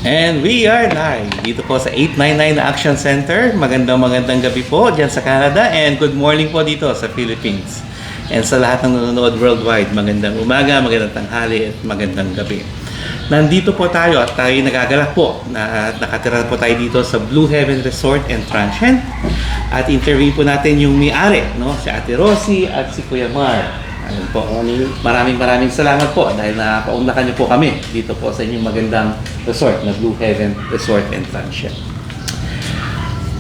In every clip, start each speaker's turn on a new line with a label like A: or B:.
A: And we are live dito po sa 899 Action Center. Magandang gabi po dyan sa Canada and good morning po dito sa Philippines. And sa lahat ng nanonood worldwide, magandang umaga, magandang tanghali at magandang gabi. Nandito po tayo at tayo nagagalak po na nakatira po tayo dito sa Blue Heaven Resort and Transient. At interview po natin yung may-ari, no? Si Ate Rosie at si Kuya Mar. Ayun po. Maraming salamat po dahil napaunlakan niyo po kami dito po sa inyong magandang resort na Blue Heaven Resort and Transient.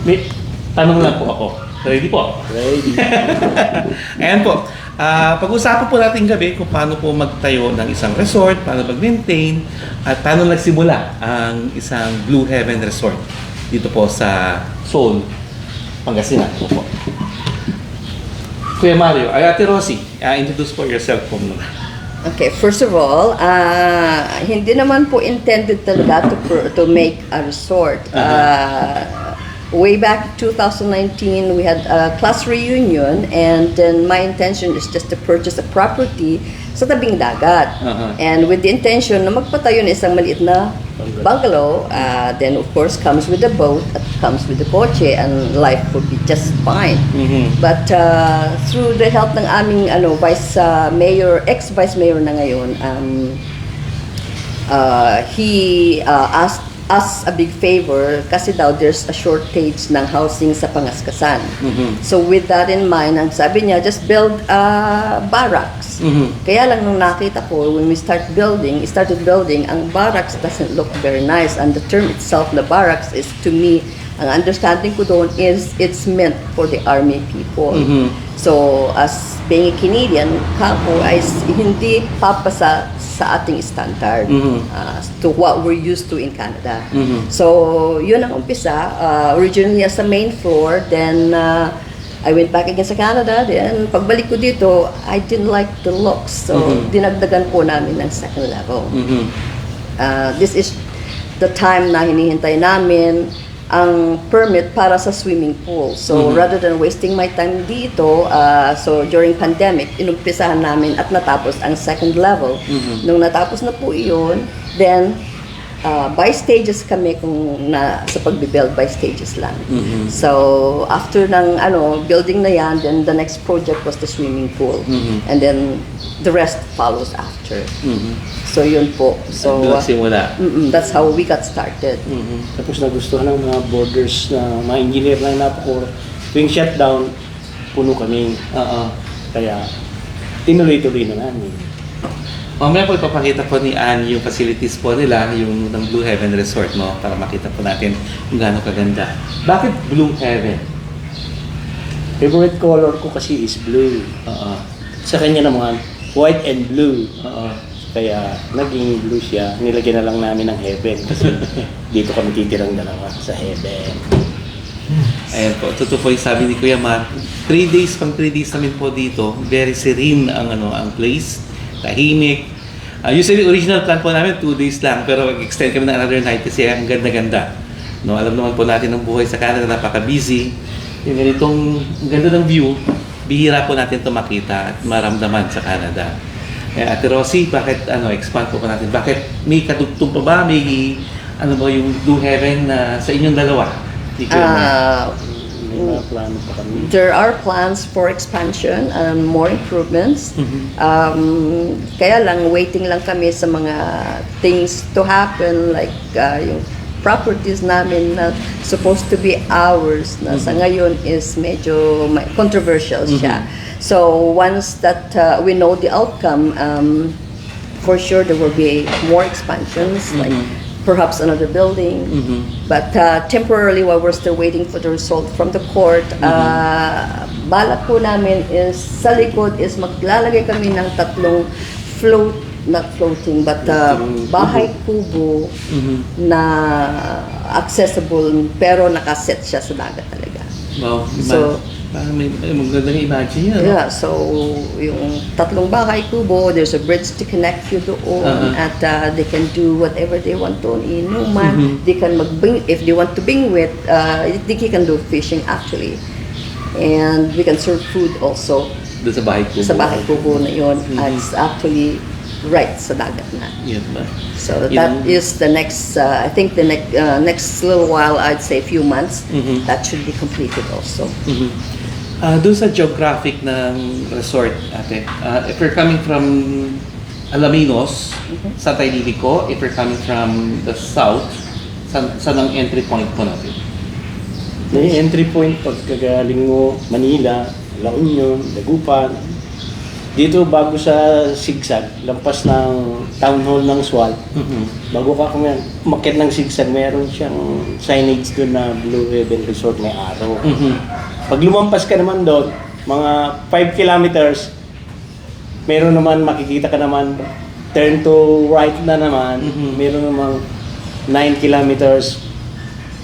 A: May tanong lang po ako. Ready po?
B: Ready.
A: Ayan po. Pag-usapan po natin gabi kung paano po magtayo ng isang resort, paano mag-maintain, at paano nagsimula ang isang Blue Heaven Resort dito po sa Seoul, Pangasinan po. Kuya Mario, Ate Rosie, introduce po yourself po muna.
C: Okay, first of all, hindi naman po intended talaga to make a resort. Way back 2019, we had a class reunion and then my intention is just to purchase a property sa tabing dagat. And with the intention na magpatayo ng isang maliit na bungalow, then of course comes with the boat at comes with the kotse and life would be just fine. But through the help ng aming ex-vice mayor na ngayon, he asked us a big favor kasi daw there's a shortage ng housing sa Pangascasan. So with that in mind, ang sabi niya, just build barracks. Kaya lang nung nakita ko, when we started building, ang barracks doesn't look very nice. And the term itself, na barracks, is to me, ang understanding ko doon is it's meant for the army people. So as being a Canadian, kako ay hindi papasa sa ating standard to what we're used to in Canada. So yun ang umpisa. Originally as a main floor, then I went back again sa Canada. Then pagbalik ko dito, I didn't like the looks. So dinagdagan po namin ng second level. This is the time na hinihintay namin ang permit para sa swimming pool. So rather than wasting my time dito, so during pandemic, inumpisahan namin at natapos ang second level. Nung natapos na po iyon, then by stages kami sa pagbibuild, by stages lang. So after ng building na yan, then the next project was the swimming pool. And then the rest follows after. So yun po. So that's how we got started.
B: Tapos nagustuhan ng mga boarders na mga engineer na napako. Tuwing shutdown, puno kami. Kaya tinuloy-tuloy na namin.
A: Mamaya po ipapakita po ni Ann yung facilities po nila, yung ng Blue Heaven Resort, no? Para makita po natin kung gaano kaganda. Bakit Blue Heaven?
B: Favorite color ko kasi is blue. Sa kanya naman, white and blue. Kaya naging blue siya. Nilagyan na lang namin ng heaven kasi dito kami titirang dalawa sa heaven.
A: Ayan po, totoo po yung sabi ni Kuya Mar. 3 days namin po dito. Very serene ang place. Tahimik. Usually original plan po namin 2 days lang, pero extend kami ng another night kasi ang ganda-ganda. No, alam naman po natin ang buhay sa Canada, napaka-busy. Yung ganitong ganda ng view, bihira po natin ito makita at maramdaman sa Canada. Ate Rosie, bakit expand po natin? Bakit may kadugtong pa ba? May yung Blue Heaven sa inyong dalawa?
C: There are plans for expansion and more improvements. Kaya lang, waiting lang kami sa mga things to happen, like yung properties namin na supposed to be ours na sa ngayon is medyo controversial siya. So once that we know the outcome, for sure there will be more expansions, like perhaps another building. But temporarily, while we're still waiting for the result from the court, balak po namin is sa likod is maglalagay kami ng tatlong not floating, but bahay kubo na accessible pero nakaset siya sa dagat talaga.
A: Wow.
C: So
A: parang may magandang imagine yan.
C: Yeah, so yung tatlong bahay kubo, there's a bridge to connect you doon at they can do whatever they want to inuman. They can if they want to bingwit, they can do fishing actually. And we can serve food also.
A: Doon sa bahay kubo.
C: Sa bahay kubo na yun. It's actually right sa dagat na.
A: Yun ba?
C: So that is the next, I think the next little while, I'd say few months, that should be completed also.
A: Doon sa geographic ng resort, ate, if you're coming from Alaminos, sa Taylilico, if you're coming from the south, saan ang entry point po natin?
B: May entry point pagkagaling mo Manila, La Union, Dagupan. Dito bago sa Sigsag, lampas ng town hall ng SWAL, bago ka umakyat ng Sigsag, meron siyang signage doon na Blue Heaven Resort, may araw. Pag lumampas ka naman doon, mga 5 kilometers, meron naman, makikita ka naman, turn to right na naman, meron namang 9 kilometers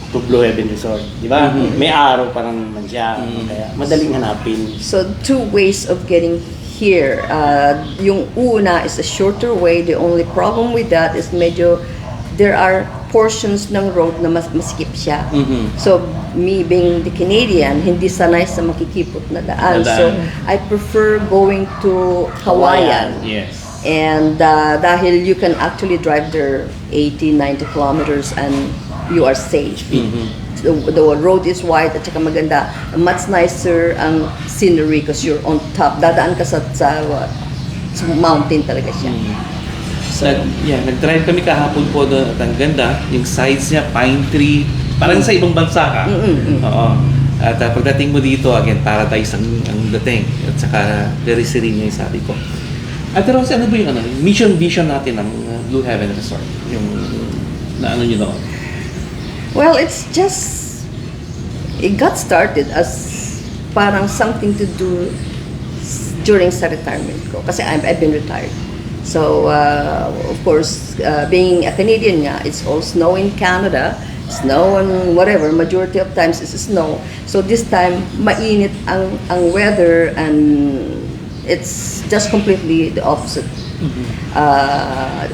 B: to Blue Heaven Resort. Di ba? May araw pa naman siya. Kaya madaling hanapin.
C: So 2 ways of getting here. Yung una is a shorter way. The only problem with that is medyo there are portions ng road na masikip siya. So me being the Canadian, hindi sanay sa makikipot na daan. So I prefer going to Hawaiian.
A: Yes.
C: And dahil you can actually drive there 80, 90 kilometers and you are safe. The road is wide at saka maganda. Much nicer ang scenery because you're on top. Dadaan ka sa mountain talaga siya.
A: So, nag-drive kami kahapon po doon at ang ganda. Yung sides niya, pine tree. Parang sa ibang bansa ka. Oo. At pagdating mo dito, again, paradise ang dating. At saka very serene yung sabi ko. At Rosie, ano ba yung mission vision natin ng Blue Heaven Resort? Yung na ano nyo doon?
C: Well, it's just, it got started as parang something to do during sa retirement ko. Kasi I've been retired. So, of course, being a Canadian nga, it's all snow in Canada. Snow and whatever, majority of times is snow. So this time, mainit ang weather and it's just completely the opposite.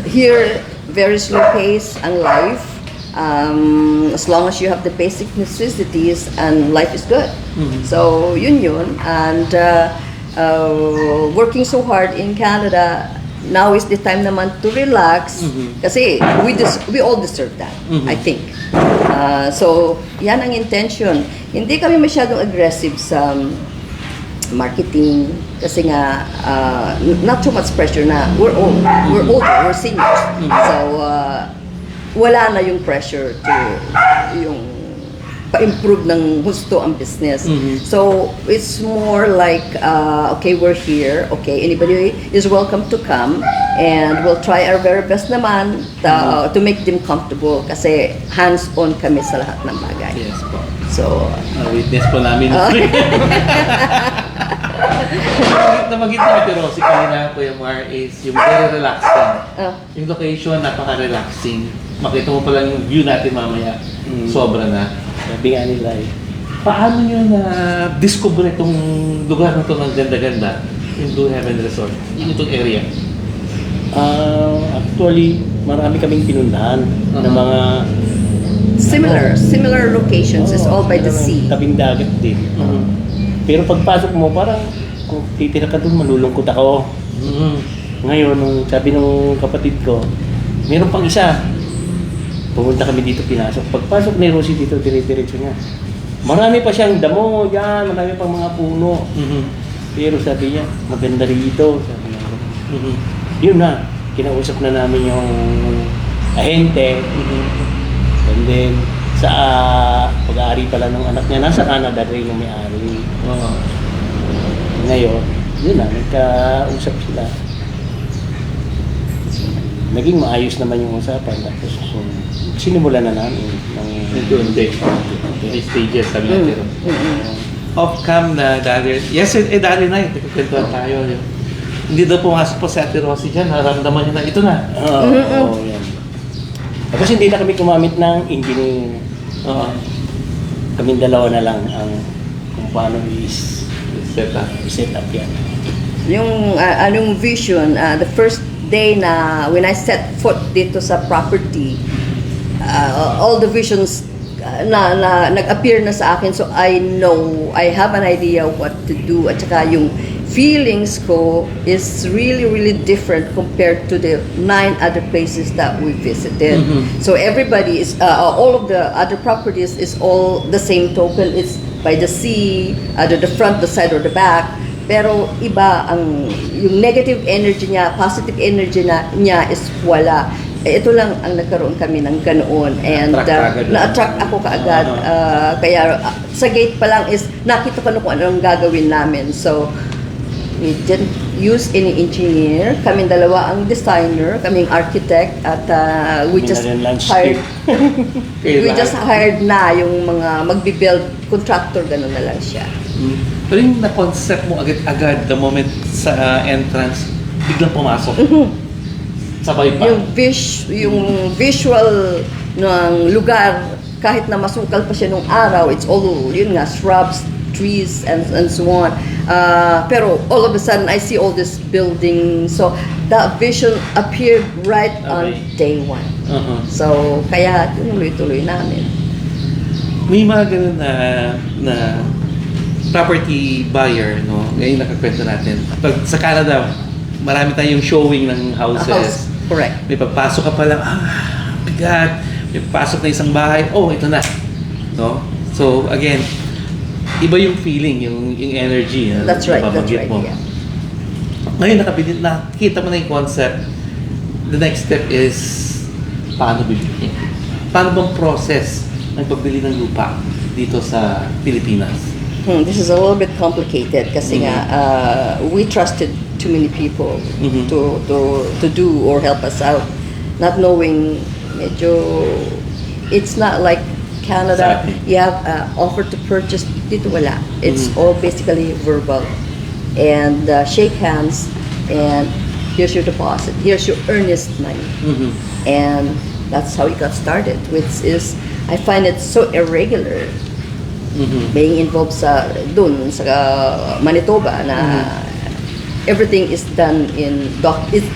C: Here, very slow pace ang life. As long as you have the basic necessities and life is good. So yun and working so hard in Canada, now is the time naman to relax kasi we all deserve that, I think. So yan ang intention. Hindi kami masyadong aggressive sa marketing kasi nga not too much pressure na we're older, we're seniors. So wala na yung pressure to yung pa-improve ng gusto ang business. So it's more like okay, we're here, okay, anybody is welcome to come and we'll try our very best naman to make them comfortable kasi hands-on kami sa lahat ng bagay.
A: Yes po.
C: So
A: witness po namin. Namagit na ito, Rosie, kanina po yung is yung very relaxing. Yung location, napaka-relaxing. Makita mo pa lang yung view natin mamaya. Sobra na.
B: Sabi nga nila
A: Paano nyo na-discover itong lugar na ito ng ganda-ganda? Yung Blue Heaven Resort? Yung itong area?
B: Actually, marami kaming pinuntahan ng mga
C: similar locations. It's all by the sea.
B: Tabing dagat din. Pero pagpasok mo, parang kung titira ka doon, malulungkot ako. Ngayon, nung sabi nung kapatid ko, meron pang isa. Pumunta kami dito, pinasok. Pagpasok ni Rosie dito, dire-diretso niya. Marami pa siyang damo dyan, marami pang mga puno. Pero sabi niya, maganda rito. Sabi niya. Yun na, kinausap na namin yung ahente. And then, sa pag-aari pala ng anak niya, nasa Canada rin yung may-ari. Ngayon, yun na, nagkausap sila. Naging maayos naman yung usapan. Tapos, sinimulan na namin ng
A: May stages kami natin. Off-cam na dali. Yes, dali na yun. Kwentuhan tayo. Hindi daw pumasok po si Ate Rosie dyan. Naramdaman niya na ito na.
B: Oo, yan. Tapos hindi na kami kumamit ng engineering. Kaming dalawa na lang ang kung paano i-set up yan.
C: Yung anong vision, the first day na when I set foot dito sa property, all the visions na nag-appear na sa akin, so I know, I have an idea what to do, at saka yung feelings ko is really, really different compared to the 9 other places that we visited. So everybody is, all of the other properties is all the same token. It's by the sea, either the front, the side, or the back. Pero iba ang yung negative energy niya, positive energy niya is wala. Ito lang ang nagkaroon kami ng ganoon, and na-attract ako kaagad. Kaya sa gate pa lang is nakita ko na kung anong gagawin namin. So we didn't use any engineer. Kaming dalawa ang designer, kaming architect, at we just hired na yung mga magbi-build contractor, gano'n na lang siya.
A: Pero yung na-concept mo agad-agad the moment sa entrance, biglang pumasok. Sabay pa.
C: Yung visual ng lugar, kahit na masukal pa siya nung araw, it's all, yun nga, shrubs, trees, and so on. Pero all of a sudden, I see all this building. So, that vision appeared right on day 1. So, kaya tuloy-tuloy namin.
A: May mga ganun na property buyer, no? Ngayon nakakwento natin. Pag sa Canada, marami tayong showing ng houses.
C: Correct.
A: May pagpasok ka pa lang, bigat. May pasok na isang bahay, ito na. No? So, again, iba yung feeling, yung energy.
C: That's right,
A: mo.
C: yeah.
A: Ngayon, nakita mo na yung concept. The next step is, paano bibili? Paano bang process ng pagbili ng lupa dito sa Pilipinas?
C: This is a little bit complicated kasi nga, we trusted too many people to do or help us out. Not knowing, medyo, it's not like Canada, you have offer to purchase, dito wala. It's all basically verbal. And shake hands, and here's your deposit, here's your earnest money. And that's how it got started, which is, I find it so irregular. Being involved sa Manitoba na everything is done in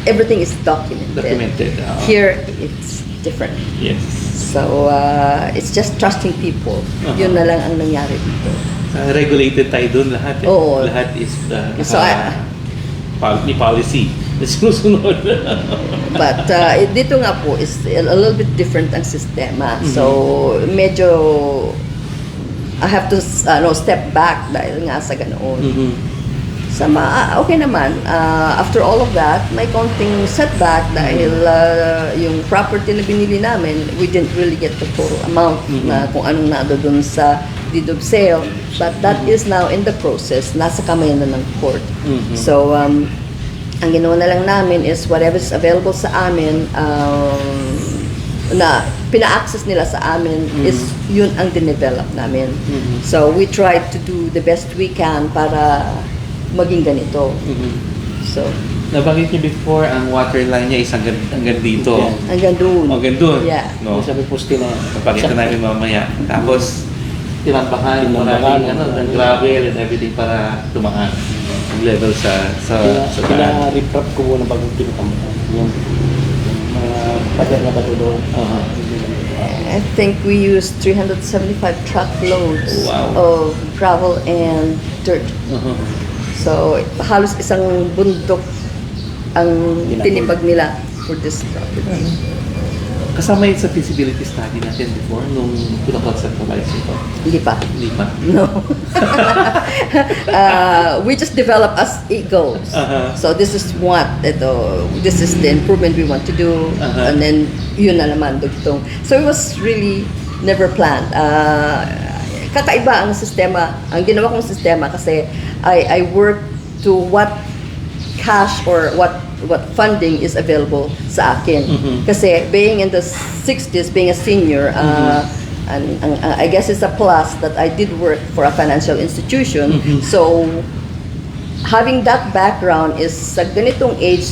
C: everything is documented. Here it's different.
A: Yes.
C: So it's just trusting people. Yun na lang ang nangyari dito.
A: Regulated tayo doon lahat.
C: Oo.
A: Lahat is
C: So
A: policy. Susunod.
C: But dito nga po is a little bit different ang sistema. So medyo I have to step back dahil nga sa ganoon. Okay naman. After all of that, may konting setback dahil yung property na binili namin, we didn't really get the total amount na kung anong nado dun sa deed of sale. But that is now in the process. Nasa kamay na ng court. So, ang ginawa na lang namin is whatever is available sa amin, na pina-access nila sa amin, is yun ang dinevelop namin. So we tried to do the best we can para maging ganito. So
A: nabanggit niyo before, ang water line niya is hanggang dito.
C: Hanggang doon.
A: Hanggang doon.
C: Yeah.
A: No?
B: Sabi poste na yan.
A: Napakita namin mamaya. Tapos tinambakan ng gravel and everything para tumaan ang level sa
B: Pina-reprop ko muna bago tinatambakan. Yung mga pader na bato doon.
C: I think we used 375 truckloads of gravel and dirt. So halos isang bundok ang tinibag nila for this property.
A: Kasama yun sa feasibility study natin before nung pinaconceptualize ito?
C: Hindi pa. No. We just develop as it goes. So this is this is the improvement we want to do, and then yun na naman dugtong. So it was really never planned. Kakaiba ang sistema, ang ginawa kong sistema kasi I work to what cash or what funding is available sa akin. Kasi being in the 60s, being a senior, and I guess it's a plus that I did work for a financial institution. So having that background is sa ganitong age,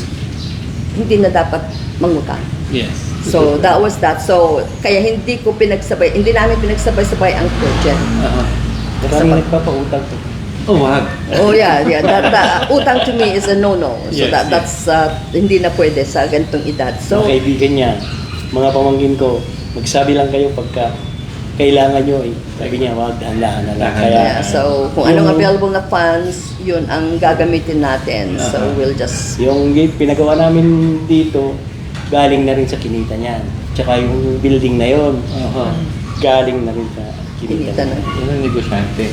C: hindi na dapat mangutang.
A: Yes.
C: So that was that. So kaya hindi namin pinagsabay-sabay ang project.
B: Maraming nagpapautang to.
A: Oh, wag.
C: Oh yeah. That utang to me is a no-no. So that's hindi na pwede sa ganitong edad. So
B: mga kaibigan niya, mga pamangkin ko, magsabi lang kayo pagka kailangan nyo eh. Sabi niya, wag, dahan-dahan na lang.
C: Yeah, so kung anong
B: yung-
C: available na funds, yun ang gagamitin natin. So we'll just...
B: Yung gate, pinagawa namin dito, galing na rin sa kinita niyan. Tsaka yung building na yon, galing na rin sa kinita
C: Kinita na.
B: niyan.
A: Yun ang negosyante.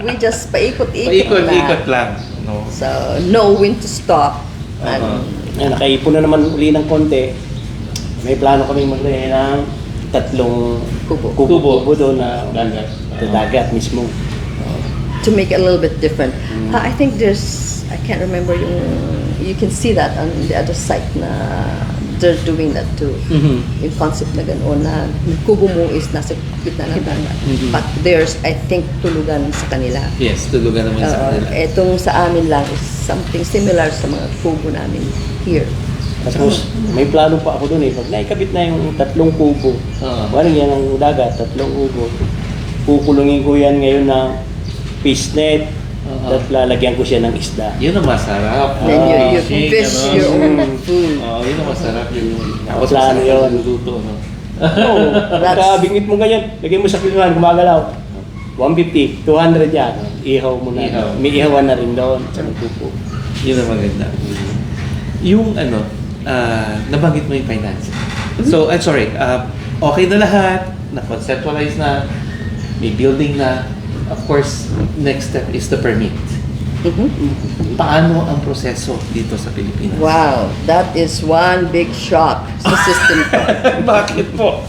C: We just paikot-ikot
A: Paikot-ikot lang. No?
C: So, know when to stop. And,
B: Yan, nakaipon na naman uli ng konti. May plano kaming maglagay ng 3
C: Kubo.
B: kubo doon na dagat. Sa dagat mismo.
C: to make it a little bit different. I think I can't remember you can see that on the other site na they're doing that too. Yung concept na gano'n na yung kubo mo is nasa gitna ng dagat. But there's, I think, tulugan sa kanila.
A: Yes, tulugan naman sa kanila.
C: Etong sa amin lang is something similar sa mga kubo namin here.
B: Tapos, may plano pa ako doon eh. Pag naikabit na yung 3 kubo, walang yan ang dagat, 3 kubo. Kukulungin ko yan ngayon ng fish net at lalagyan ko siya ng isda.
A: Yun ang masarap.
C: Then you
A: Fishing,
C: fish
A: ano?
C: your own food.
A: Yun ang masarap.
B: Tapos plano yun.
A: Luto, no?
B: Oo, pagkabingit mo ganyan, lagay mo sa piluhan, gumagalaw. 150, 200 yan. Ihaw mo na.
A: Ihaw.
B: May ihawan na rin doon sa kubo.
A: Yun ang maganda. Yung nabanggit mo yung finance. So, I'm sorry, okay na lahat, na-conceptualize na, may building na. Of course, next step is the permit. Paano ang proseso dito sa Pilipinas?
C: Wow, that is one big shock sa system ko.
A: Bakit po?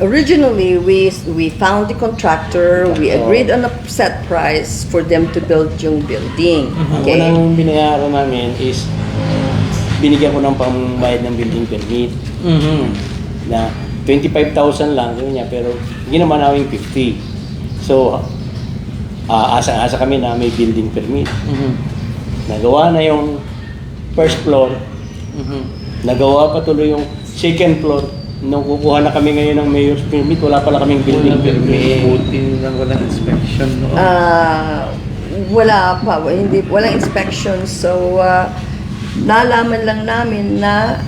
C: Originally, we found the contractor, we agreed on a set price for them to build yung building.
B: Ang
C: Okay?
B: unang binayaran namin is binigyan ko ng pambayad ng building permit na 25,000 lang yun niya, pero ginawa namin 50. So, asa-asa kami na may building permit. Nagawa na yung first floor, nagawa pa tuloy yung second floor. Nung kukuha na kami ngayon ng mayor's permit, wala pala kaming building permit.
A: Buti lang walang inspection, no?
C: Wala pa, walang inspection. So, nalaman lang namin na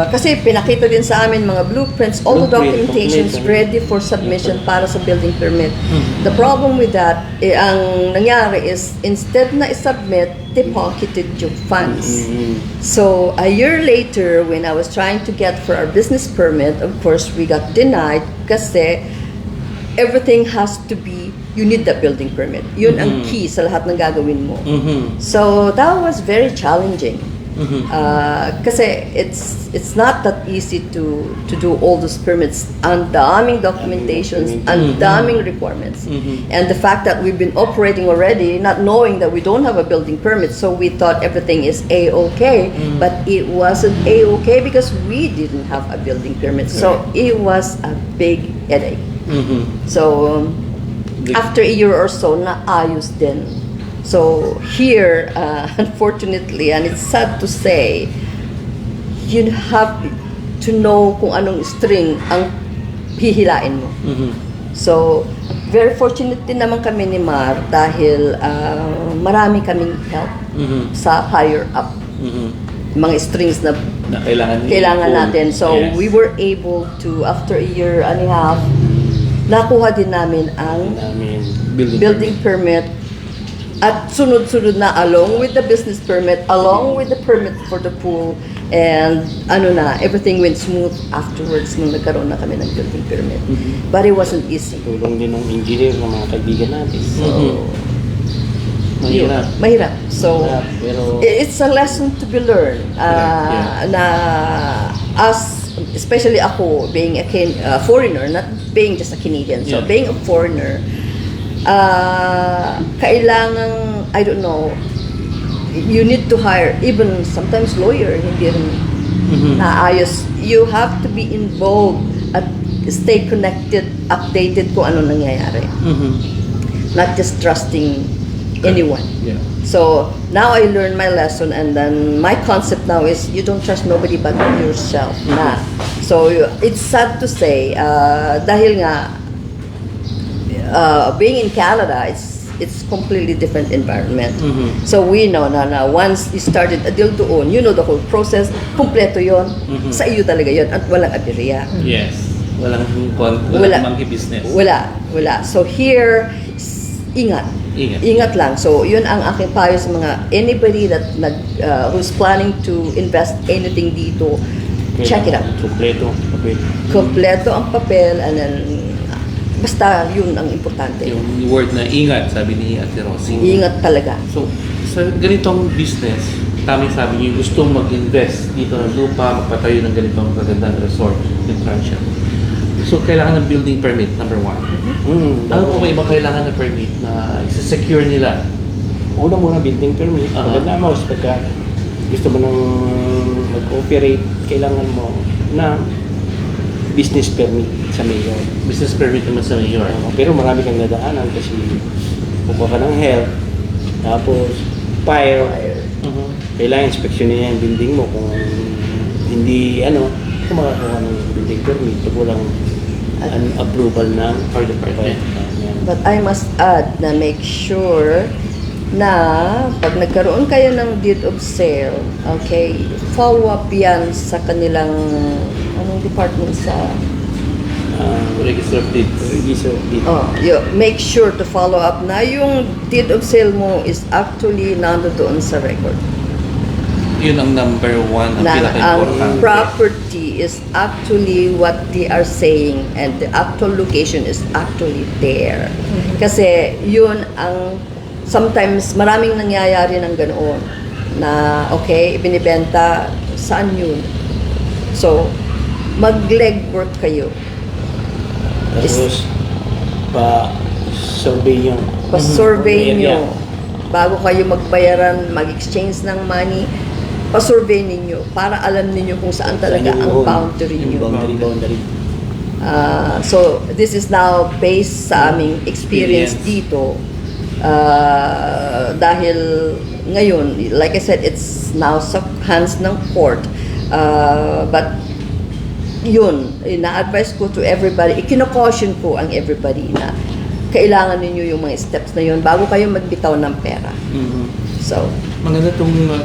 C: kasi pinakita din sa amin mga blueprints, all the
B: Blueprint,
C: documentations
B: complete.
C: ready for submission para sa building permit. The problem with that, ang nangyari is instead na isubmit, they pocketed yung funds. So a year later, when I was trying to get for our business permit, of course, we got denied kasi everything has to be, you need that building permit. Yun ang key sa lahat ng gagawin mo. So that was very challenging. Kasi it's not that easy to do all those permits. Ang daming documentations, ang daming requirements. And the fact that we've been operating already, not knowing that we don't have a building permit, so we thought everything is A-okay, but it wasn't A-okay because we didn't have a building permit. So it was a big headache. So after a year or so, naayos din. So here, unfortunately, and it's sad to say, you have to know kung anong string ang hihilain mo. So, very fortunate din naman kami ni Mar dahil marami kaming help sa higher up. Mga strings na kailangan natin. So, we were able to, after a year and a half, nakuha din namin ang building permit. At sunod-sunod na along with the business permit, along with the permit for the pool, and everything went smooth afterwards nung nagkaroon na kami ng building permit. But it wasn't easy.
B: Tulong din ng engineer ng mga kaibigan natin.
C: So,
A: Mahirap.
C: mahirap. So,
B: Pero
C: it's a lesson to be learned. Na us, especially ako, being a foreigner, not being just a Canadian, so being a foreigner, kailangan, I don't know, you need to hire, even sometimes lawyer, hindi rin naayos. You have to be involved at stay connected, updated kung ano nangyayari. Not just trusting anyone. So, now I learned my lesson, and then my concept now is you don't trust nobody but yourself. So, it's sad to say, dahil nga, being in Canada, it's completely different environment. So we know na once you started a deal to own, you know the whole process, kompleto yon, sa iyo talaga yon at walang aberya.
A: Yes. Walang
C: Wala.
A: monkey business.
C: Wala. So here, ingat. Ingat lang. So yun ang aking payo sa mga anybody that who's planning to invest anything dito, check it out.
B: Kompleto. Okay.
C: Kompleto ang papel and then basta yun ang importante.
A: Yung word na ingat, sabi ni Ate Rosie.
C: Ingat talaga.
A: So, sa ganitong business, tama yung sabi niyo, gustong mag-invest dito ng lupa, magpatayo ng ganitong magandang resort, yung Transient. So, kailangan ng building permit, number one. Ano po ba ibang kailangan ng permit na isa-secure nila?
B: Una muna building permit. Maganda mo, pagka gusto mo nang mag-operate, kailangan mo na business permit sa mayor.
A: Business permit naman sa mayor.
B: Pero marami kang nadaanan kasi kukuha ka ng health, tapos fire. Kailangan inspeksyonin niya yung building mo kung hindi kung makakuha ng building permit pag walang approval ng
A: Fire department.
C: But I must add na make sure na pag nagkaroon kayo ng deed of sale, okay, follow up yan sa kanilang anong department sa
A: Register of Deeds.
C: you make sure to follow up na yung deed of sale mo is actually nandoon sa record.
A: Yun ang number one, ang
C: Na ang
A: pinaka-importante.
C: property is actually what they are saying and the actual location is actually there. Kasi yun ang sometimes maraming nangyayari ng ganoon na okay, ibinibenta, saan yun? So, mag-legwork kayo.
B: Tapos, pa-survey yung
C: Pa-survey
B: area.
C: nyo. Bago kayo magbayaran, mag-exchange ng money, pa-survey ninyo para alam ninyo kung saan talaga
B: Saan yung
C: ang
B: home,
C: boundary
B: yung
C: nyo.
B: boundary.
C: So, this is now based sa aming experience dito. Dahil ngayon, like I said, it's now sa hands ng court. But yun, ina-advise ko to everybody, ikino-caution ko ang everybody na kailangan ninyo yung mga steps na yun bago kayo magbitaw ng pera. So,
A: Maganda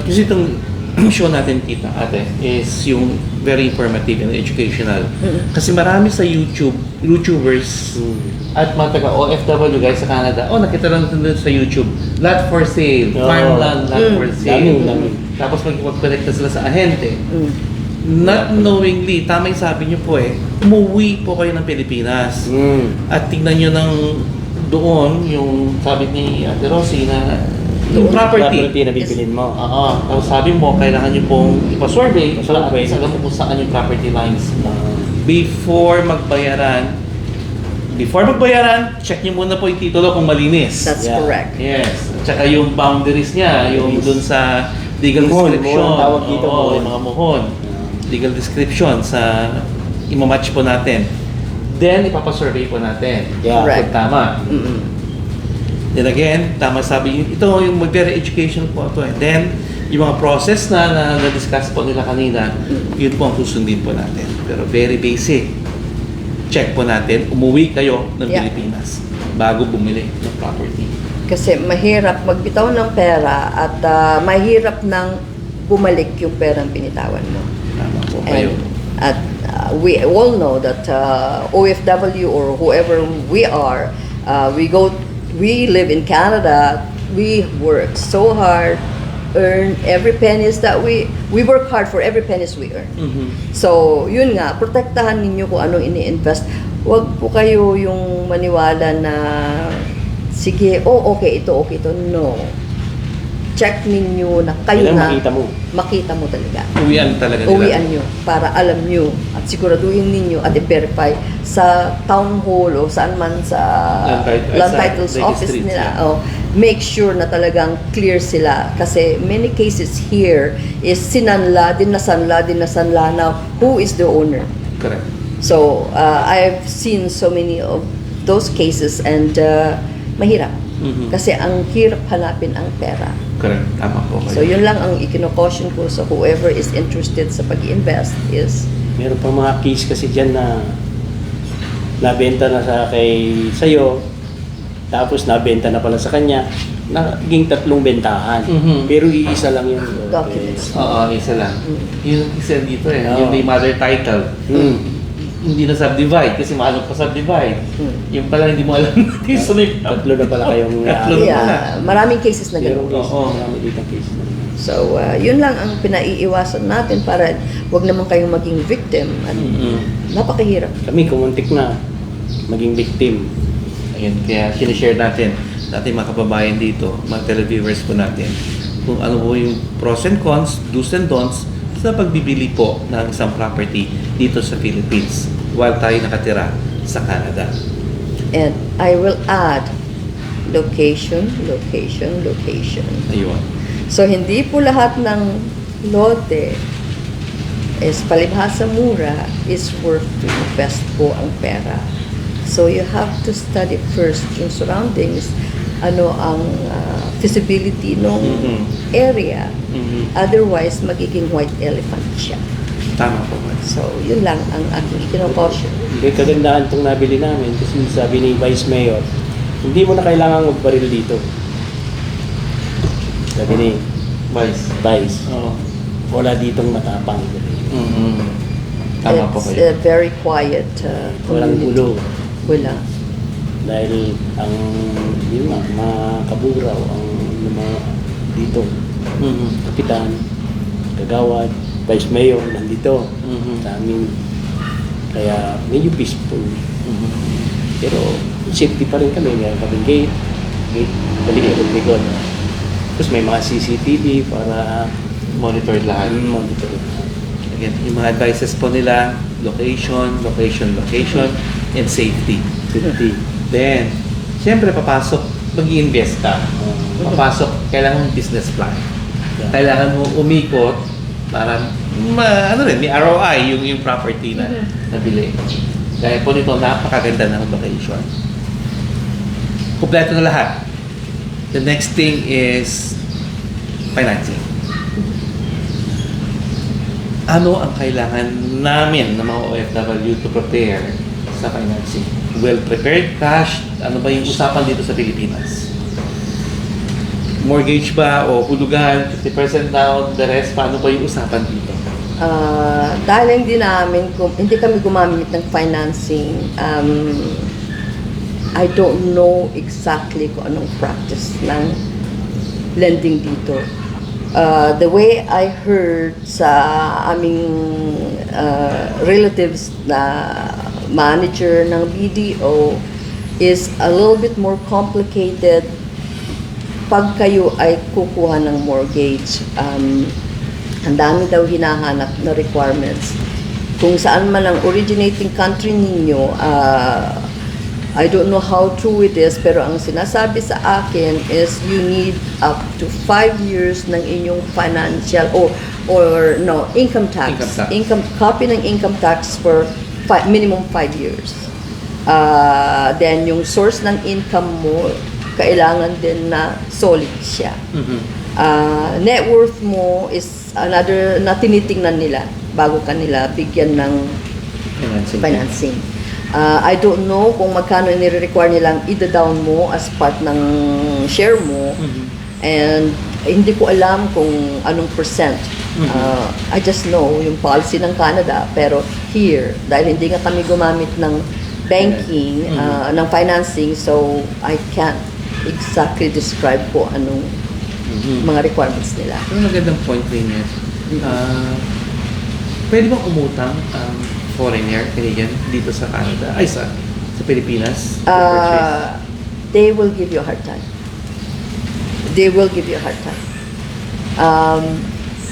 A: kasi itong show natin, Tita, Ate, is yung very informative and educational. Kasi marami sa YouTubers at mga taga-OFW guys sa Canada, nakita lang dun sa YouTube, lot for sale, farmland, lot for sale.
B: Dami.
A: Tapos mag-connect na sila sa ahente. Not knowingly, tama yung sabi niyo po umuwi po kayo ng Pilipinas. At tingnan niyo ng doon, yung sabi ni Ate Rosie na yung property
B: na bibilin mo.
A: Tapos sabi mo, kailangan nyo pong ipa-survey para at least alam mo kung saan yung property lines. Before magbayaran, check nyo muna po yung titulo kung malinis.
C: that's correct.
A: Yes. At saka yung boundaries niya, yung dun sa legal
B: Muhon,
A: description.
B: muhon tawag dito,
A: Oo,
B: muhon.
A: yung mga muhon. Legal description sa imamatch po natin. Then, ipapa-survey po natin.
B: Yeah.
C: Correct.
A: Kung tama. Then again, tama sabi, ito yung very education po ito. Then, yung mga process na na-discuss po nila kanina, yun po ang susundin po natin. Pero very basic. Check po natin, umuwi kayo ng Pilipinas bago bumili ng property.
C: Kasi mahirap magbitaw ng pera at mahirap nang bumalik yung perang binitawan mo.
A: Tama po kayo.
C: At we all know that OFW or whoever we are, we live in Canada, we work so hard, earn every pennies that we work hard for every pennies we earn. So, yun nga, protektahan ninyo kung anong ini-invest. Huwag po kayo yung maniwala na sige, okay ito. No. Check ninyo na kayo
B: Kailangan
C: na
B: makita mo
C: talaga.
A: Uwian talaga nila.
C: Uwian nyo para alam nyo at siguraduhin ninyo at i-verify sa town hall o saan man sa land titles office nila. Make sure na talagang clear sila kasi many cases here is sinanla, dinasanla. Now, who is the owner?
A: Correct.
C: So, I've seen so many of those cases and mahirap. Kasi ang hirap hanapin ang pera.
A: Correct. Tama po kayo.
C: So, yun lang ang ikino-caution ko sa whoever is interested sa pag-invest is
B: Meron pang mga case kasi dyan na nabenta na sa'yo, tapos nabenta na pala sa kanya, naging 3 bentahan. Pero iisa lang yung
C: documents.
A: Oo, isa lang. Yung isa dito yung may mother title. hindi na subdivide kasi mahal pa subdivide. Yung pala hindi mo alam natin sunod.
B: Tatlo na pala kayong
A: Tatlo na pala.
C: Maraming cases na
B: Meron
C: gano'n.
B: case,
A: Oo.
B: marami dito case na.
C: So, yun lang ang pinaiiwasan natin para wag naman kayong maging victim. At napakahirap.
B: Kami, kumuntik na maging victim.
A: Ayun, kaya sinishare natin mga kababayan dito, mga televiewers po natin, kung ano po yung pros and cons, do's and don'ts sa pagbibili po ng isang property dito sa Philippines while tayo nakatira sa Canada.
C: And I will add location, location, location.
A: Ayun.
C: So, hindi po lahat ng lote is palibhasa mura is worth to invest po ang pera. So, you have to study first yung surroundings, ano ang feasibility ng area. Otherwise, magiging white elephant siya.
A: Tama po ba?
C: So, yun lang ang aking kinokosyon.
B: Hindi, kagandahan itong nabili namin kasi sabi ni Vice Mayor, hindi mo na kailangan magbaril dito. Sabi ni Vice,
A: Oo.
B: wala ditong matapang.
A: Tama po
C: It's
A: kayo.
C: a very quiet
B: Walang
C: community.
B: gulo.
C: Wala.
B: Dahil ang yun nga, mga kaburaw ang mga dito. Kapitan, kagawad, Vice Mayor nandito sa amin. Kaya medyo peaceful. Pero safety pa rin kami. Meron kaming gate, palikod. Tapos may mga CCTV para
A: Monitored lahat.
B: monitor.
A: Again, yung mga advices po nila, location, and safety.
B: Safety.
A: Then, siyempre papasok, mag-i-invest ka. Papasok, kailangan mong business plan. Kailangan mo umikot para may ROI yung property na nabili. Dahil po nito, napakaganda ng location. Kompleto na lahat. The next thing is financing. Ano ang kailangan namin ng mga OFW to prepare sa financing? Well-prepared cash? Ano ba yung usapan dito sa Pilipinas? Mortgage ba o hulugan, 50% down, the rest, paano ba yung usapan dito?
C: Dahil hindi kami gumamit ng financing, I don't know exactly kung anong practice ng lending dito. The way I heard sa aming relatives na manager ng BDO is a little bit more complicated pag kayo ay kukuha ng mortgage. Ang dami daw hinahanap na requirements. Kung saan man ang originating country ninyo, I don't know how true it is, pero ang sinasabi sa akin is you need up to 5 years ng inyong financial income tax. Copy ng income tax for minimum 5 years. Then yung source ng income mo, kailangan din na solid siya. Net worth mo is another na tinitingnan nila bago kanila bigyan ng financing. I don't know kung magkano nire-require nilang ida-down mo as part ng share mo. And hindi ko alam kung anong percent. I just know yung policy ng Canada. Pero here, dahil hindi nga kami gumamit ng banking, ng financing, so I can't exactly describe po anong mga requirements nila.
A: Yung magandang point rin yan. Pwede bang umutang ang foreigner, Canadian, dito sa Canada, sa Pilipinas?
C: They will give you a hard time.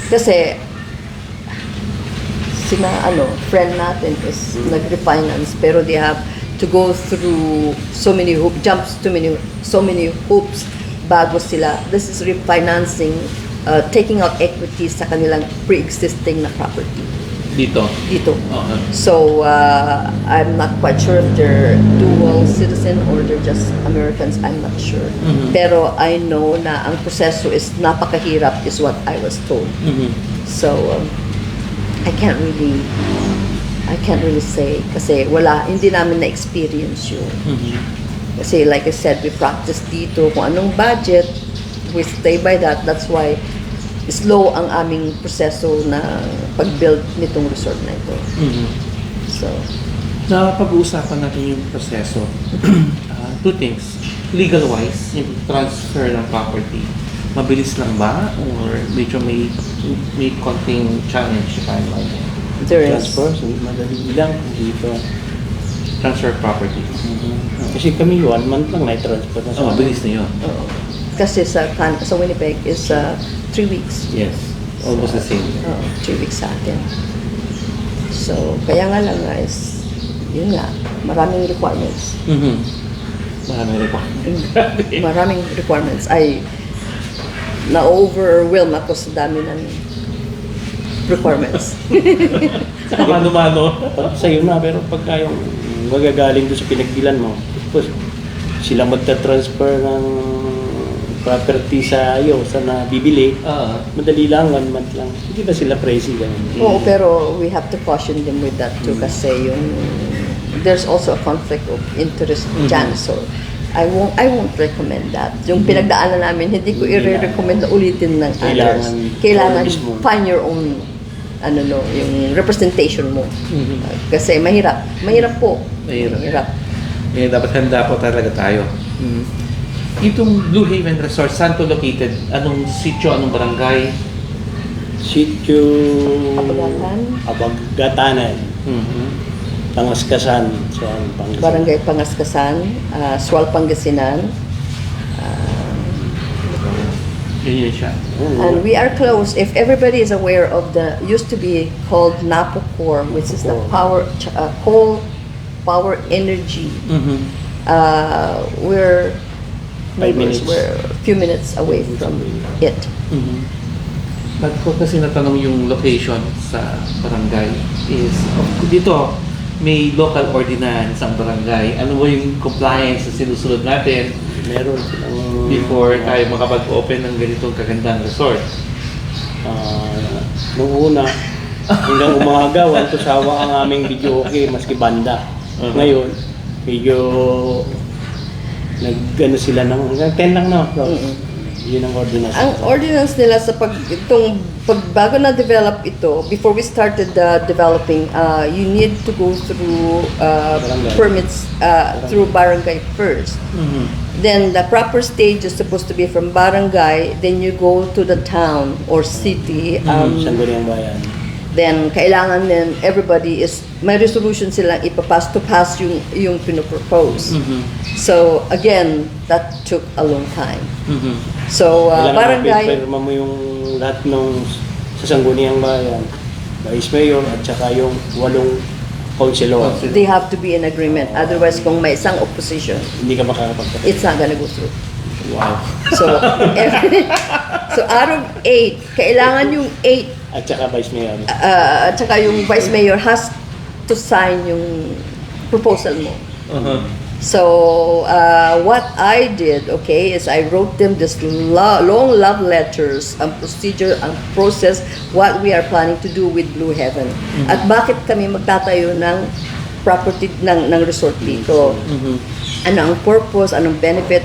C: Kasi friend natin is nag-refinance pero they have to go through so many hoops bago sila. This is refinancing, taking out equity sa kanilang pre-existing na property. Dito. So, I'm not quite sure if they're dual citizen or they're just Americans. I'm not sure. Pero I know na ang proseso is napakahirap is what I was told. So, I can't really say kasi hindi namin na-experience yun. Kasi like I said, we practice dito kung anong budget, we stay by that. That's why slow ang aming proseso na pag-build nitong resort na ito. So,
A: Napag-uusapan natin yung proseso. Two things. Legal-wise, yung transfer ng property. Mabilis lang ba? Or medyo may konting challenge sa timeline?
C: There is.
B: Transfer, so madali lang dito.
A: Transfer property.
B: Kasi kami 1 month lang na-transfer na sa amin.
A: Mabilis na yun.
C: Oo. Kasi sa Winnipeg is 3 weeks.
A: Yes. Almost the same.
C: 3 weeks sa atin. So, kaya nga lang guys, yun nga, maraming requirements.
A: Maraming
C: Maraming requirements. Ay, na-overwhelm ako sa dami ng requirements.
A: Mano-mano.
B: Sa'yo na, pero pagka yung magagaling doon sa pinagbilan mo, tapos sila magta-transfer ng property sa iyo, sa nabibili, madali lang, 1 month lang. Hindi ba sila crazy ganun?
C: Oo, pero we have to caution them with that too kasi yung there's also a conflict of interest dyan. So, I won't recommend that. Yung pinagdaanan namin, hindi ko i-recommend na ulitin ng others. Kailangan find your own yung representation mo. Kasi mahirap. Mahirap po. Mahirap.
A: Dapat handa po talaga tayo. Itong Blue Haven Resort, saan to located? Anong sitio, anong barangay?
B: Sitio
C: Abagatan.
B: Abagatanan. Pangascasan sa Pangasinan.
C: Barangay Pangascasan, Sual, Pangasinan.
A: Yun siya.
C: And we are close. If everybody is aware of the used to be called Napo Core, which is the coal power energy. We're
B: 5 minutes.
C: We're a few minutes away from it.
A: Ba't ko kasi natanong yung location sa barangay is, dito may local ordinance ang barangay. Ano ba yung compliance na sinusunod natin
B: Meron silang
A: before tayo makapag-open ng ganitong kagandang resort?
B: Nung una, hanggang umaga, walang tusawa ang aming video okay, maski banda. Ngayon, medyo nag-ano sila ng 10 lang na. Yun ang ordinance.
C: Ang ordinance nila sa bago na develop ito, before we started developing, you need to go through permits through barangay first. Then the proper stage is supposed to be from barangay, then you go to the town or city.
B: Sangguniang Bayan.
C: Then kailangan din everybody is may resolution silang ipapass to pass yung pinopropose. So again, that took a long time. So barangay,
B: Pirma mo yung lahat ng sa Sangguniang Bayan, Vice Mayor at saka yung 8 councilor.
C: they have to be in agreement. Otherwise, kung may isang opposition,
B: Hindi ka makakapagpapit.
C: it's not gonna go through.
A: Wow.
C: So, so out of 8, kailangan yung 8
B: At saka Vice Mayor.
C: at saka yung vice mayor has to sign yung proposal mo. So, what I did, okay, is I wrote them this long love letters, ang procedure, ang process, what we are planning to do with Blue Heaven. At bakit kami magtatayo ng property, ng resort dito. Ano ang purpose, anong benefit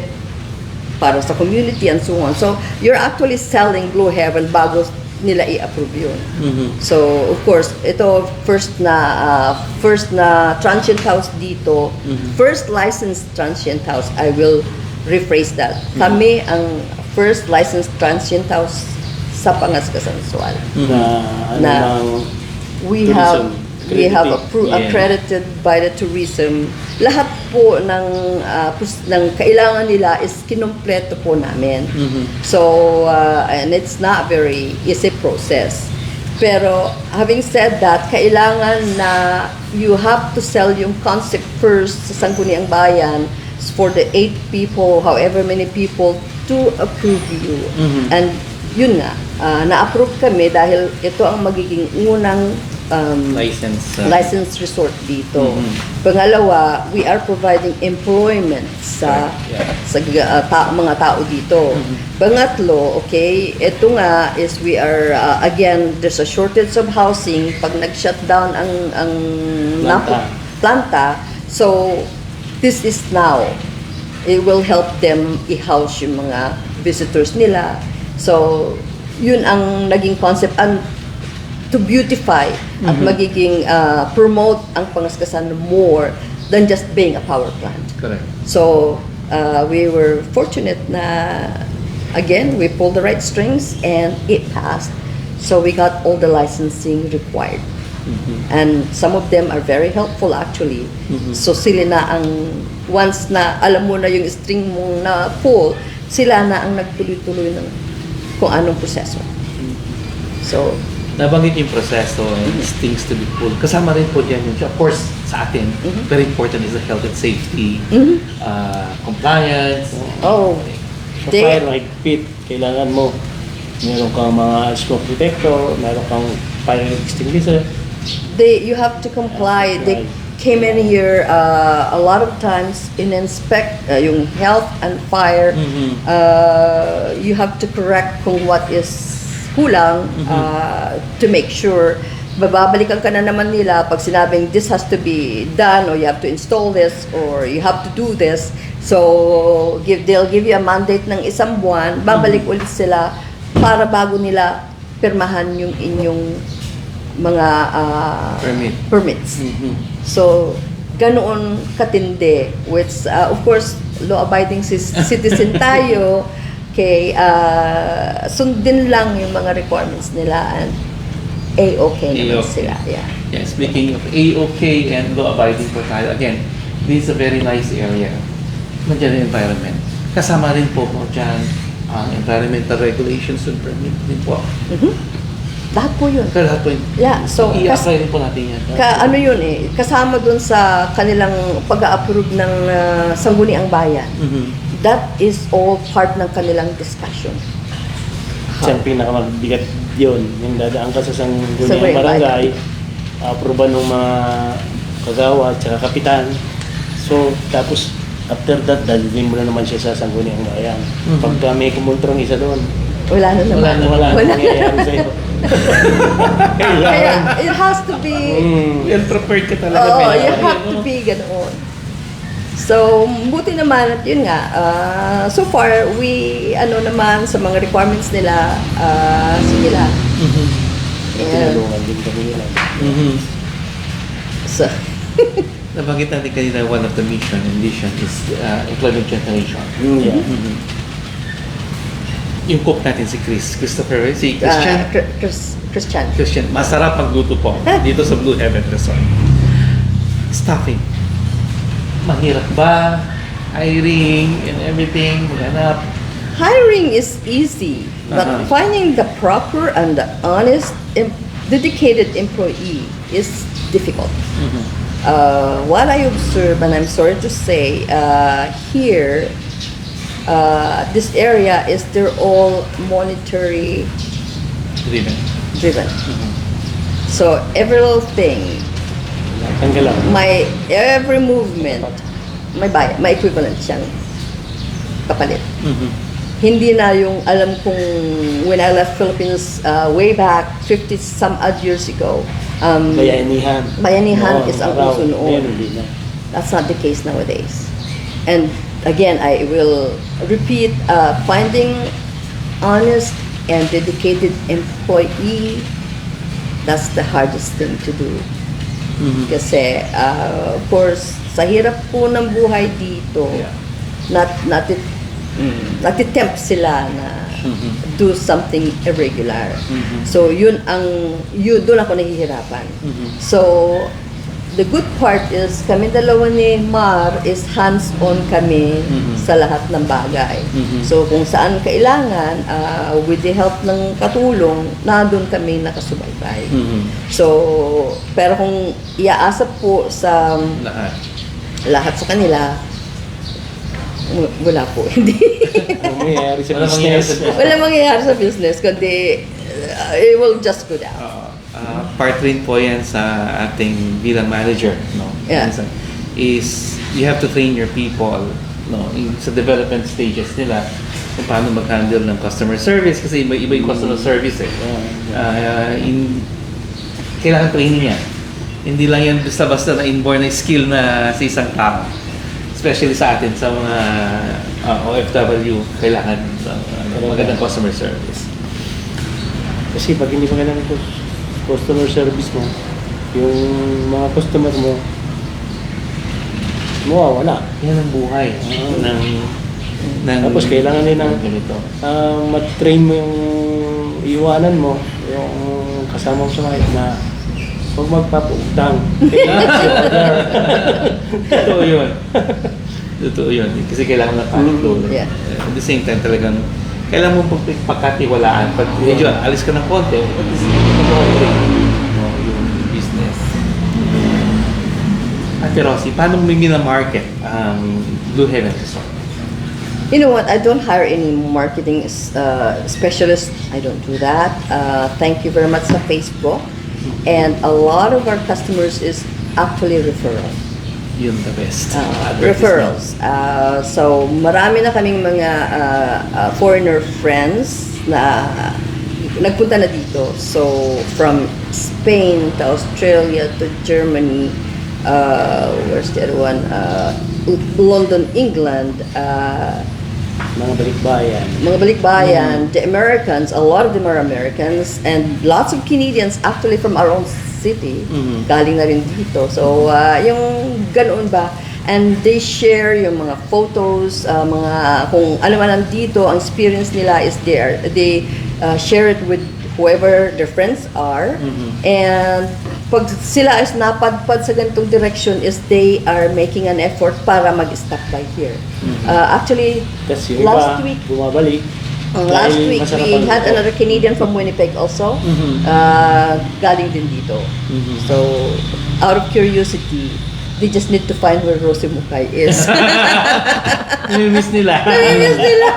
C: para sa community and so on. So, you're actually selling Blue Heaven bago nila i-approve yun. So, of course, ito first na transient house dito, first licensed transient house, I will rephrase that. Kami ang first licensed transient house sa Pangascasan, Sual. Na we have accredited by the tourism. Lahat po ng kailangan nila is kinumpleto po namin. So and it's not very easy process. Pero having said that, kailangan na you have to sell yung concept first sa Sangguniang Bayan for the 8 people, however many people to approve you. And yun nga, na-approve kami dahil ito ang magiging unang licensed resort dito. Pangalawa, we are providing employment sa mga tao dito. Pangatlo, okay, ito nga is we are again, there's a shortage of housing pag nag-shutdown ang planta. So this is now, it will help them i-house yung mga visitors nila. So yun ang naging concept. And to beautify at magiging promote ang Pangascasan more than just being a power plant.
A: Correct.
C: So we were fortunate na again we pulled the right strings and it passed. So we got all the licensing required. And some of them are very helpful actually. So sila na ang once na alam mo na yung string mong na pull, sila na ang nagtuloy-tuloy ng kung anong proseso. So
A: Nabanggit yung proseso and things to be pulled. Kasama rin po dyan yung, of course, sa atin, very important is the health and safety, compliance.
C: oh,
B: Sa
C: they,
B: fire higpit, kailangan mo meron kang mga smoke detector, meron kang fire extinguisher.
C: you have to comply. They came in here a lot of times in inspect yung health and fire. You have to correct kung what is kulang to make sure. Babalikan ka na naman nila pag sinabing this has to be done or you have to install this or you have to do this. So they'll give you a mandate ng isang buwan, babalik ulit sila para bago nila pirmahan yung inyong mga permits. So ganoon katindi, which of course law-abiding citizen tayo. Okay, sundin lang yung mga requirements nila and A-okay naman sila. Yeah.
A: Yeah, speaking of A-okay and law-abiding po tayo, again, this is a very nice area. Nandiyan yung environment. Kasama rin po dyan ang environmental regulations and permit din po.
C: Lahat po yun.
A: Lahat po yun.
C: Yeah, so
A: I-apply rin po natin yan.
C: ano yun eh, kasama dun sa kanilang pag-a-approve ng Sangguniang Bayan. That is all part ng kanilang discussion.
B: Siyang pinakamabigat yun, yung dadaan ka sa
C: Sangguniang
B: Sangguniang Barangay, aproban ng mga kagawa at saka kapitan. So, tapos after that, dalhin mo na naman siya sa Sangguniang Bayan. Pagka may kumontrang isa doon,
C: Wala na naman.
B: wala na mangyayari sa'yo.
C: Kaya it has to be,
A: Well prepared ka talaga.
C: oh, you have to be ganoon. So, buti naman at yun nga, so far, ano naman sa mga requirements nila, sige lang. And,
B: Tinulungan din kami nila.
C: so,
A: Nabanggit natin kanina, one of the mission and vision is employment generation.
B: Yeah.
A: Yung cook natin si Christopher, si Christian.
C: Christian.
A: Masarap magluto po dito sa Blue Heaven Resort. Staffing. Mahirap ba? Hiring and everything, maghanap.
C: Hiring is easy, but finding the proper and the honest, dedicated employee is difficult. What I observe, and I'm sorry to say, here, this area is they're all monetary driven. So every little thing,
B: Tanggal lang.
C: every movement, may equivalent siyang kapalit. Hindi na yung alam kong when I left Philippines way back 50 some odd years ago. Bayanihan is ang uso noon. That's not the case nowadays. And again, I will repeat, finding honest and dedicated employee, that's the hardest thing to do. Kasi, of course, sa hirap po ng buhay dito, natitempt sila na do something irregular. So, doon ako nahihirapan. So, the good part is, kami dalawa ni Mar is hands-on kami sa lahat ng bagay. So, kung saan kailangan, with the help ng katulong, nandun kami nakasubaybay. So, pero kung iaasa po sa lahat sa kanila, wala po. Hindi. Wala mangyayari sa business, kundi it will just go down.
A: Part rin po yan sa ating bilang manager, no?
C: Yeah.
A: Is you have to train your people, no, sa development stages nila kung paano mag-handle ng customer service kasi iba yung customer service eh. Kailangan training yan. Hindi lang yan basta-basta na inborn na skill na sa isang tao. Especially sa atin, sa mga OFW, kailangan magandang customer service.
B: Kasi pag hindi magandang customer service mo, yung mga customer mo, mawawala.
A: Yan ang buhay ng
B: Tapos kailangan din ng
A: ganito.
B: mat-train mo yung iwanan mo, yung kasama mo sa kahit na huwag magpapautang.
A: Totoo yun. Totoo yun. Kasi kailangan ng cash flow.
C: Yeah.
A: At the same time talagang kailangan mo pagkatiwalaan. Pag medyo alis ka ng konti, at least yung business. Ate Rosie, paano mo market ang Blue Heaven Resort?
C: You know what? I don't hire any marketing specialist. I don't do that. Thank you very much sa Facebook. And a lot of our customers is actually referral.
A: Yun the best.
C: Referrals. So marami na kaming mga foreigner friends na nagpunta na dito. So from Spain to Australia to Germany, where's the other one? London, England,
B: Mga balikbayan.
C: the Americans, a lot of them are Americans, and lots of Canadians actually from our own city, galing na rin dito. So, yung ganoon ba, and they share yung mga photos, mga kung ano man nandito, ang experience nila is they share it with whoever their friends are, and pag sila is napadpad sa ganitong direction is they are making an effort para mag-stop by here. Actually,
B: Tapos yung
C: last
B: iba,
C: week,
B: bumabalik.
C: last
B: Dahil
C: week
B: masarap
C: we
B: ang
C: had
B: luto.
C: another Canadian from Winnipeg also. Galing din dito. So, out of curiosity, they just need to find where Rosie Mukai is.
A: Namimiss nila.
C: Namimiss nila.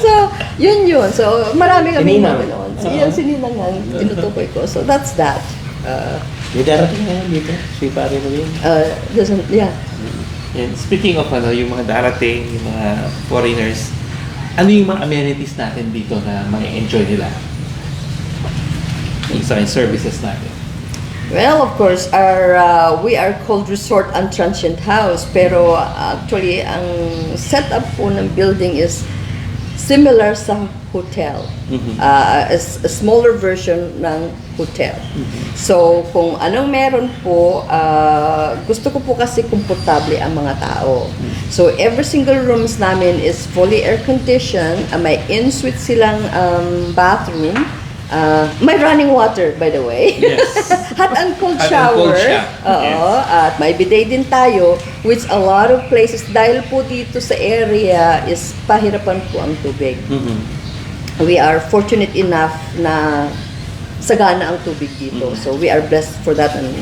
C: So, yun. So, marami kami
B: Sininang.
C: ganoon. Yan, sininang ang tinutukoy ko. So, that's that.
B: May darating na dito, si Pare Ruin.
C: Yeah.
A: And speaking of yung mga darating, yung mga foreigners, ano yung mga amenities natin dito na ma-enjoy nila? Yung sa services natin.
C: Well, of course, we are called Resort and Transient House, pero actually, ang setup po ng building is similar sa hotel. A smaller version ng hotel. So, kung anong meron po, gusto ko po kasi komportable ang mga tao. So, every single rooms namin is fully air-conditioned. May in-suite silang bathroom. May running water, by the way.
A: Yes.
C: Hot and cold
A: Hot and
C: shower.
A: cold shower.
C: Oo. At may bidet din tayo, which a lot of places, dahil po dito sa area, is pahirapan po ang tubig. We are fortunate enough na sagana ang tubig dito. So, we are blessed for that. And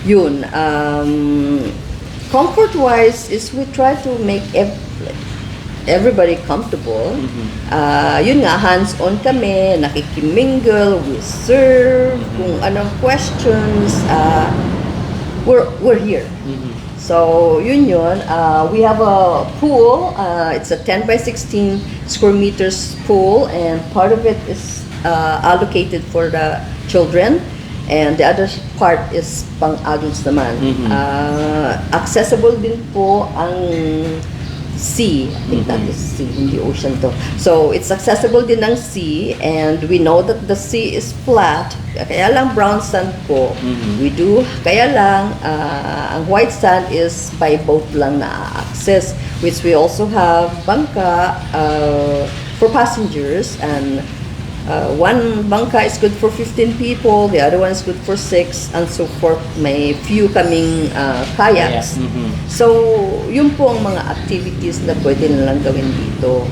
C: yun. Comfort-wise is we try to make everybody comfortable. Yun nga, hands-on kami, nakikimingle, we serve, kung anong questions, we're here. So, yun. We have a pool. It's a 10 by 16 square meters pool, and part of it is allocated for the children, and the other part is pang adults naman. Accessible din po ang sea. I think that is sea, hindi ocean to. So, it's accessible din ng sea, and we know that the sea is flat. Kaya lang brown sand po. We do. Kaya lang, ang white sand is by boat lang na-access, which we also have bangka for passengers, and one bangka is good for 15 people, the other one is good for 6, and so forth. May few kaming kayaks. So, yun po ang mga activities na pwede nilang gawin dito.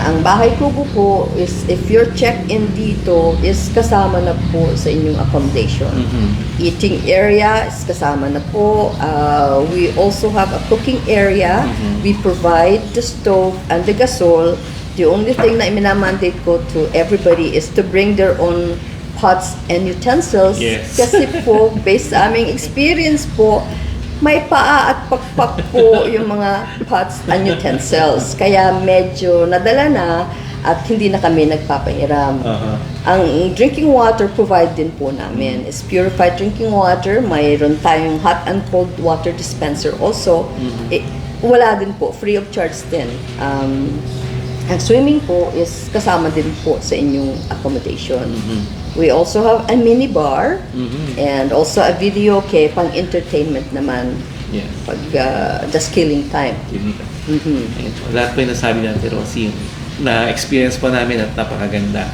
C: Ang bahay kubo po is, if your check-in dito, is kasama na po sa inyong accommodation. Eating area is kasama na po. We also have a cooking area. We provide the stove and the gasol. The only thing na iminamandate ko to everybody is to bring their own pots and utensils.
A: Yes.
C: Kasi po, based sa aming experience po, may paa at pakpak po yung mga pots and utensils. Kaya medyo nadala na at hindi na kami nagpapahiram. Ang drinking water provide din po namin is purified drinking water. Mayroon tayong hot and cold water dispenser also. Wala din po, free of charge din. Ang swimming po is kasama din po sa inyong accommodation.
A: Mhm.
C: We also have a mini bar
A: Mhm.
C: and also a video okay pang entertainment naman
A: Yeah.
C: pag just killing time.
A: Yun.
C: Mhm.
A: Ayun po. Lahat po yung nasabi natin, Rosie, na-experience po namin at napakaganda.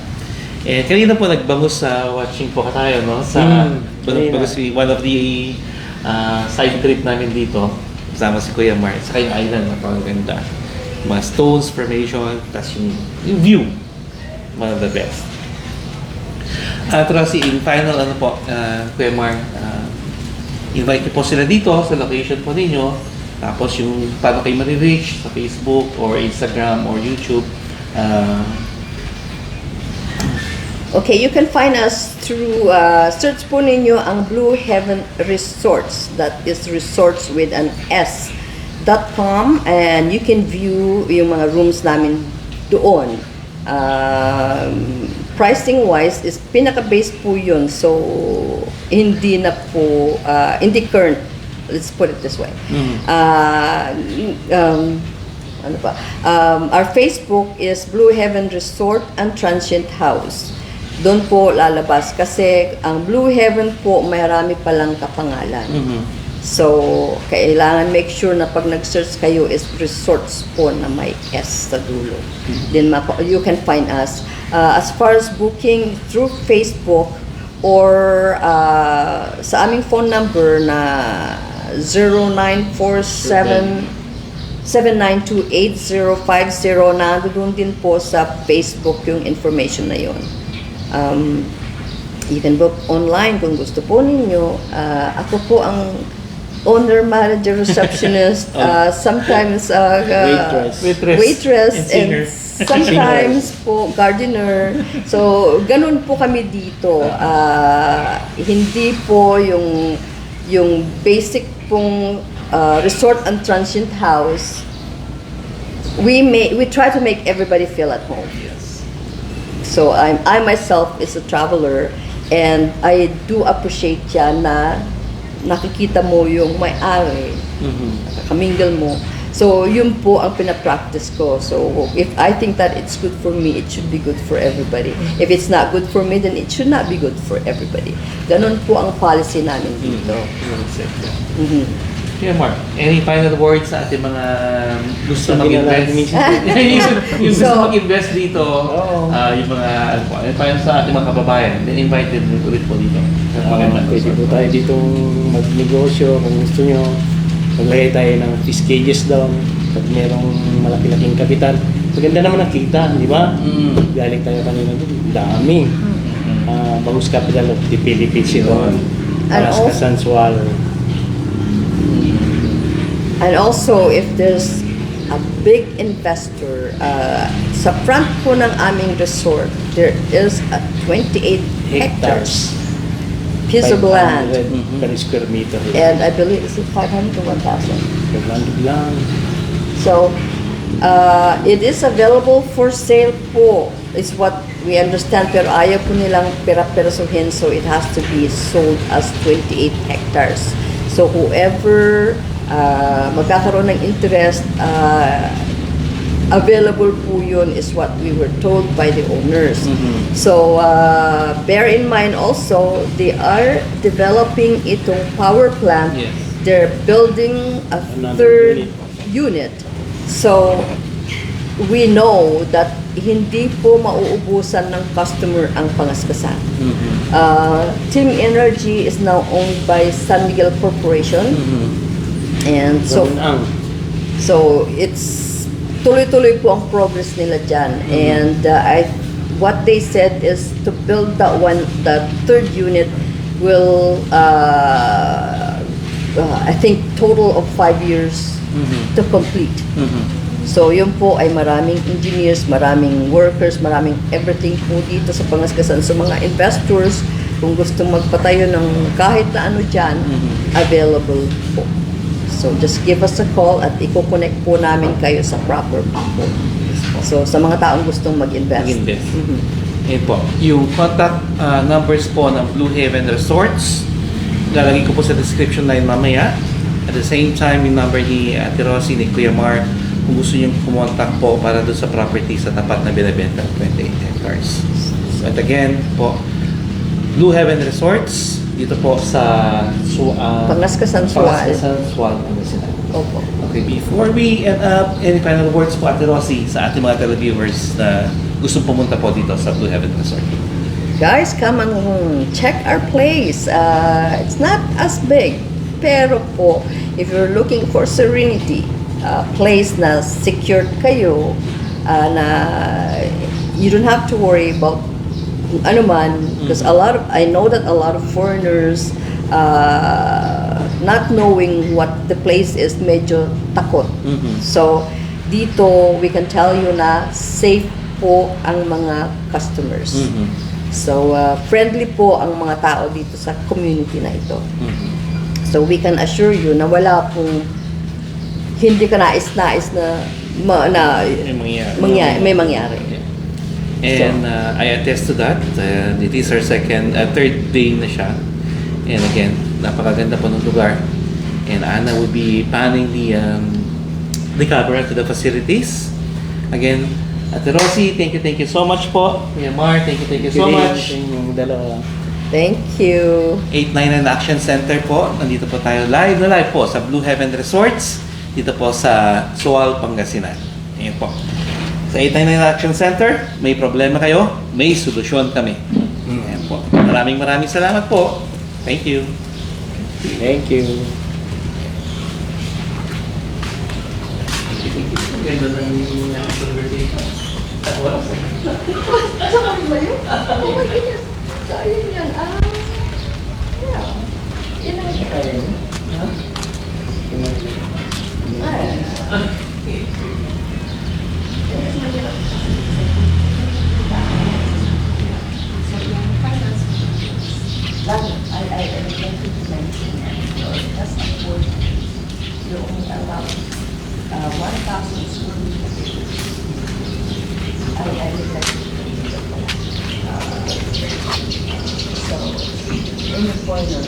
A: Eh, kanina po nagbangus sa watching po tayo, no? Sa bangus, one of the side trip namin dito, kasama si Kuya Mark, sa kayong island, napakaganda. Mga stones formation, tas yung view, one of the best. At Rosie, in final, ano po, Kuya Mark, invite niyo po sila dito sa location po ninyo. Tapos yung paano kayo ma-reach sa Facebook or Instagram or YouTube.
C: Okay, you can find us through search po ninyo ang Blue Heaven Resorts. That is resorts with an S.com, and you can view yung mga rooms namin doon. Pricing wise is pinaka-base po yun, so hindi na po hindi current, let's put it this way. Ano pa? Our Facebook is Blue Heaven Resort and Transient House. Doon po lalabas kasi ang Blue Heaven po marami palang kapangalan. So, kailangan make sure na pag nag-search kayo is resorts po na may S sa dulo. Then you can find us. As far as booking through Facebook or sa aming phone number na 0947-792-8050, nandoon din po sa Facebook yung information na yun. You can book online kung gusto po ninyo. Ako po ang owner, manager, receptionist, sometimes waitress and sometimes po gardener. So, ganun po kami dito. Hindi po yung basic pong resort and transient house. We try to make everybody feel at home.
A: Yes.
C: So, I myself is a traveler, and I do appreciate yan na nakikita mo yung may-ari, nakamingle mo. So, yun po ang pinapractice ko. So, if I think that it's good for me, it should be good for everybody. If it's not good for me, then it should not be good for everybody. Ganon po ang policy namin dito.
A: Yeah, Mark, any final words sa ating mga gusto mag-invest? Yung gusto mag-invest dito, yung mga, ano po, ano sa ating mga kababayan, then invite them ulit po dito.
B: Pwede po tayo ditong mag-negosyo kung gusto nyo. Maglagay tayo ng fish cages down pag merong malaki-laking kapital. Maganda naman ang kita, di ba? Galing tayo kanina doon, dami. Bangus capital of the Philippines yun. Pangascasan swallow.
C: And also, if there's a big investor, sa front po ng aming resort, there is a 28 hectares piece of land.
B: 500 per square meter.
C: And I believe it's 500 or 1,000.
B: 500 lang.
C: So, it is available for sale po, is what we understand, pero ayaw po nilang pera-perasuhin, so it has to be sold as 28 hectares. So, whoever magkakaroon ng interest, available po yun is what we were told by the owners. So, bear in mind also, they are developing itong power plant.
A: Yes.
C: They're building a third unit. So, we know that hindi po mauubusan ng customer ang Pangascasan. Team Energy is now owned by San Miguel Corporation. And so it's tuloy-tuloy po ang progress nila dyan. And what they said is to build the third unit will, I think, total of 5 years to complete. So, yun po ay maraming engineers, maraming workers, maraming everything po dito sa Pangascasan. So, mga investors, kung gusto magpatayo ng kahit na ano dyan, available po. So, just give us a call at i-connect po namin kayo sa proper people. So, sa mga taong gustong mag-invest.
A: Ayun po. Yung contact numbers po ng Blue Heaven Resorts, lalagay ko po sa description line mamaya. At the same time, yung number ni Ate Rosie, ni Kuya Mark, kung gusto nyo kumontak po para doon sa property sa tapat na binibenta, 28 hectares. But again po, Blue Heaven Resorts, dito po sa
C: Pangascasan, Sual.
A: Pangascasan, Sual, Pangasinan.
C: Opo.
A: Okay, before we end up, any final words po, Ate Rosie, sa ating mga televiewers na gustong pumunta po dito sa Blue Heaven Resort?
C: Guys, come and check our place. It's not as big, pero po, if you're looking for serenity, place na secured kayo, na you don't have to worry about ano man, because I know that a lot of foreigners, not knowing what the place is, medyo takot. So, dito, we can tell you na safe po ang mga customers. So, friendly po ang mga tao dito sa community na ito. So, we can assure you na wala pong hindi ka nais-nais na may mangyari.
A: And I attest to that. It is our third day na siya. And again, napakaganda po ng lugar. And Ana will be panning the camera to the facilities. Again, Ate Rosie, thank you so much po. Kuya Mar, thank you so much.
B: Yung dalawa.
C: Thank you.
A: 899 Action Center po. Nandito po tayo live po sa Blue Heaven Resorts. Dito po sa Sual, Pangasinan. Ayan po. Sa 899 Action Center, may problema kayo, may solusyon kami. Ayan po. Maraming salamat po. Thank you.
B: Thank you.
A: Ganda ng conversation.
C: Asa kami ba yun? Oh my goodness. So, ayun yan. Yeah. Yun ang I want to mention, just afford you only allow 1,000 square meters. I would like to so in the corner